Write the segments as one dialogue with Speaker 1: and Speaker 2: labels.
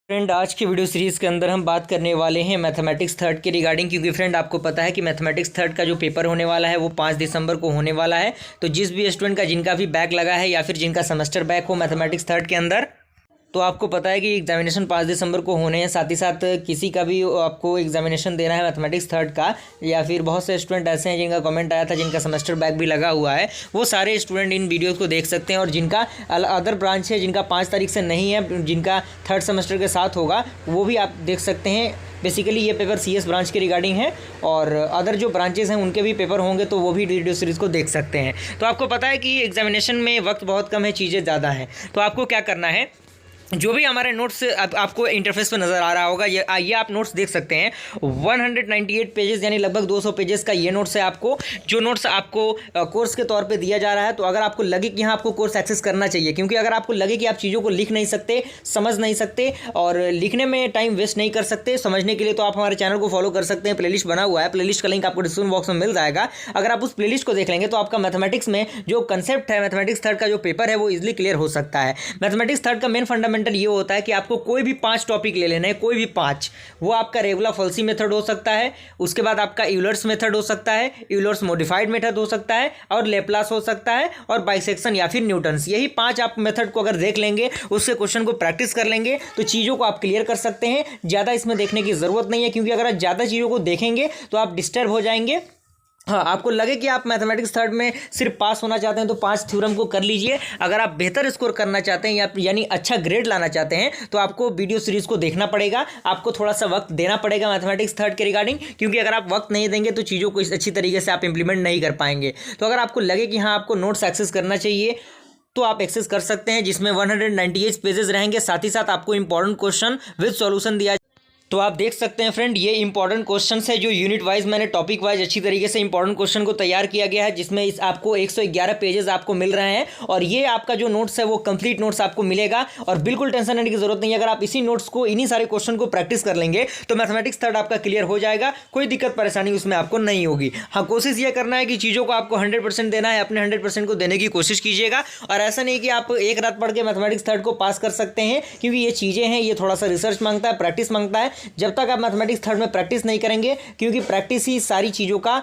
Speaker 1: Friend, आज की video series के अंदर हम बात करने वाले हैं मैथमेटिक्स थर्ड के रिगार्डिंग। क्योंकि फ्रेंड आपको पता है कि मैथमेटिक्स थर्ड का जो पेपर होने वाला है वो 5 दिसंबर को होने वाला है। तो जिस भी स्टूडेंट का जिनका भी बैक लगा है या फिर जिनका सेमेस्टर बैक हो मैथमेटिक्स थर्ड के अंदर, तो आपको पता है कि एग्जामिनेशन 5 दिसंबर को होने हैं। साथ ही साथ किसी का भी आपको एग्जामिनेशन देना है मैथमेटिक्स थर्ड का, या फिर बहुत से स्टूडेंट ऐसे हैं जिनका कमेंट आया था जिनका सेमेस्टर बैक भी लगा हुआ है, वो सारे स्टूडेंट इन वीडियोस को देख सकते हैं। और जिनका अदर ब्रांच है, जिनका 5 तारीख से नहीं है, जिनका थर्ड सेमेस्टर के साथ होगा, वो भी आप देख सकते हैं। बेसिकली ये पेपर CS ब्रांच के रिगार्डिंग है, और अदर जो ब्रांचेस हैं उनके भी पेपर होंगे, तो वो भी वीडियो सीरीज़ को देख सकते हैं। तो आपको पता है कि एग्जामिनेशन में वक्त बहुत कम है, चीज़ें ज़्यादा हैं। तो आपको क्या करना है, जो भी हमारे नोट्स आपको इंटरफेस पर नज़र आ रहा होगा, ये आप नोट्स देख सकते हैं। 198 पेजेस यानी लगभग 200 पेजेस का ये नोट्स है। आपको जो नोट्स आपको कोर्स के तौर पे दिया जा रहा है, तो अगर आपको लगे कि हाँ आपको कोर्स एक्सेस करना चाहिए, क्योंकि अगर आपको लगे कि आप चीज़ों को लिख नहीं सकते, समझ नहीं सकते और लिखने में टाइम वेस्ट नहीं कर सकते, समझने के लिए तो आप हमारे चैनल को फॉलो कर सकते हैं। प्लेलिस्ट बना हुआ है, प्लेलिस्ट का लिंक आपको डिस्क्रिप्शन बॉक्स में मिल जाएगा। अगर आप उस प्लेलिस्ट को देख लेंगे तो आपका मैथमेटिक्स में जो कंसेप्ट है, मैथमेटिक्स थर्ड का जो पेपर है, वो इजिली क्लियर हो सकता है। मैथमेटिक्स थर्ड का मेन फंडामेंटल ये होता है कि आपको कोई भी 5 टॉपिक ले लेना है, कोई भी 5। वो आपका रेगुलर फॉल्सी मेथड हो सकता है, उसके बाद आपका यूलर्स मेथड हो सकता है, यूलर्स मॉडिफाइड मेथड हो सकता है, और लेप्लास हो सकता है, और बाइसेक्शन या फिर न्यूटन्स। यही 5 आप मेथड को अगर देख लेंगे, उससे क्वेश्चन को प्रैक्टिस कर लेंगे, तो चीज़ों को आप क्लियर कर सकते हैं। ज़्यादा इसमें देखने की ज़रूरत नहीं है, क्योंकि अगर आप ज़्यादा चीज़ों को देखेंगे तो आप डिस्टर्ब हो जाएंगे। हाँ, आपको लगे कि आप मैथमेटिक्स थर्ड में सिर्फ पास होना चाहते हैं तो 5 थ्योरम को कर लीजिए। अगर आप बेहतर स्कोर करना चाहते हैं यानी अच्छा ग्रेड लाना चाहते हैं, तो आपको वीडियो सीरीज़ को देखना पड़ेगा। आपको थोड़ा सा वक्त देना पड़ेगा मैथमेटिक्स थर्ड के रिगार्डिंग, क्योंकि अगर आप वक्त नहीं देंगे तो चीज़ों को अच्छी तरीके से आप इंप्लीमेंट नहीं कर पाएंगे। तो अगर आपको लगे कि हाँ आपको नोट्स एक्सेस करना चाहिए, तो आप एक्सेस कर सकते हैं, जिसमें 198 पेजेस रहेंगे। साथ ही साथ आपको इंपॉर्टेंट क्वेश्चन विद सॉल्यूशन दिया। तो आप देख सकते हैं फ्रेंड, ये इंपॉर्टेंट क्वेश्चंस है जो यूनिट वाइज मैंने टॉपिक वाइज अच्छी तरीके से इंपॉर्टेंट क्वेश्चन को तैयार किया गया है, जिसमें आपको 111 पेजेस आपको मिल रहे हैं। और ये आपका जो नोट्स है वो कंप्लीट नोट्स आपको मिलेगा, और बिल्कुल टेंशन लेने की जरूरत नहीं है। अगर आप इसी नोट्स को, इन्हीं सारे क्वेश्चन को प्रैक्टिस कर लेंगे, तो मैथमेटिक्स थर्ड आपका क्लियर हो जाएगा। कोई दिक्कत परेशानी उसमें आपको नहीं होगी। हाँ, कोशिश ये करना है कि चीज़ों को आपको 100% देना है, अपने 100% को देने की कोशिश कीजिएगा। और ऐसा नहीं कि आप एक रात पढ़ के मैथमेटिक्स थर्ड को पास कर सकते हैं, क्योंकि ये चीज़ें हैं, ये थोड़ा सा रिसर्च मांगता है, प्रैक्टिस मांगता है। जब तक आप मैथमेटिक्स थर्ड में प्रैक्टिस नहीं करेंगे, क्योंकि प्रैक्टिस ही सारी चीज़ों का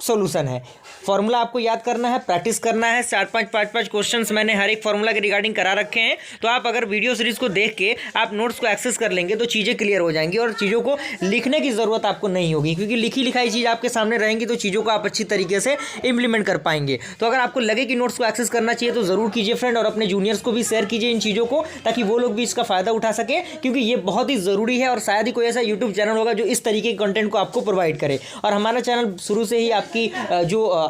Speaker 1: सॉल्यूशन है। फॉर्मूला आपको याद करना है, प्रैक्टिस करना है। 4-5 क्वेश्चंस मैंने हर एक फॉर्मूला के रिगार्डिंग करा रखे हैं। तो आप अगर वीडियो सीरीज को देख के आप नोट्स को एक्सेस कर लेंगे, तो चीज़ें क्लियर हो जाएंगी, और चीज़ों को लिखने की ज़रूरत आपको नहीं होगी, क्योंकि लिखी लिखाई चीज़ आपके सामने रहेंगी, तो चीज़ों को आप अच्छी तरीके से इंप्लीमेंट कर पाएंगे। तो अगर आपको लगे कि नोट्स को एक्सेस करना चाहिए, तो ज़रूर कीजिए फ्रेंड, और अपने जूनियर्स को भी शेयर कीजिए इन चीज़ों को, ताकि वो लोग भी इसका फ़ायदा उठा सकें, क्योंकि ये बहुत ही ज़रूरी है। और शायद ही कोई ऐसा यूट्यूब चैनल होगा जो इस तरीके के कंटेंट को आपको प्रोवाइड करे। और हमारा चैनल शुरू से ही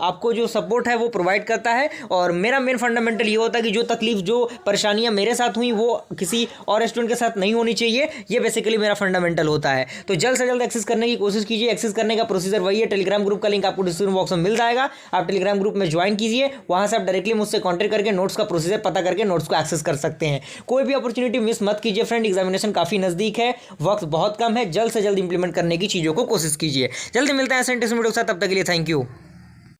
Speaker 1: आपको जो सपोर्ट है वो प्रोवाइड करता है। और मेरा मेन फंडामेंटल ये होता है कि जो तकलीफ, जो परेशानियां मेरे साथ हुई, वो किसी और स्टूडेंट के साथ नहीं होनी चाहिए। ये बेसिकली मेरा फंडामेंटल होता है। तो जल्द से जल्द एक्सेस करने की कोशिश कीजिए। एक्सेस करने का प्रोसीजर वही है, टेलीग्राम ग्रुप का लिंक आपको डिस्क्रिप्शन बॉक्स में मिल जाएगा। आप टेलीग्राम ग्रुप में ज्वाइन कीजिए, वहां से आप डायरेक्टली मुझसे कॉन्टैक्ट करके नोट्स का प्रोसीजर पता करके नोट्स को एक्सेस कर सकते हैं। कोई भी अपॉर्चुनिटी मिस मत कीजिए फ्रेंड, एग्जामिनेशन काफी नजदीक है, वक्त बहुत कम है। जल्द से जल्द इंप्लीमेंट करने की चीजों को कोशिश कीजिए। जल्दी मिलते हैं ऐसे इंटरेस्टिंग वीडियो के साथ, तब तक के लिए थैंक यू।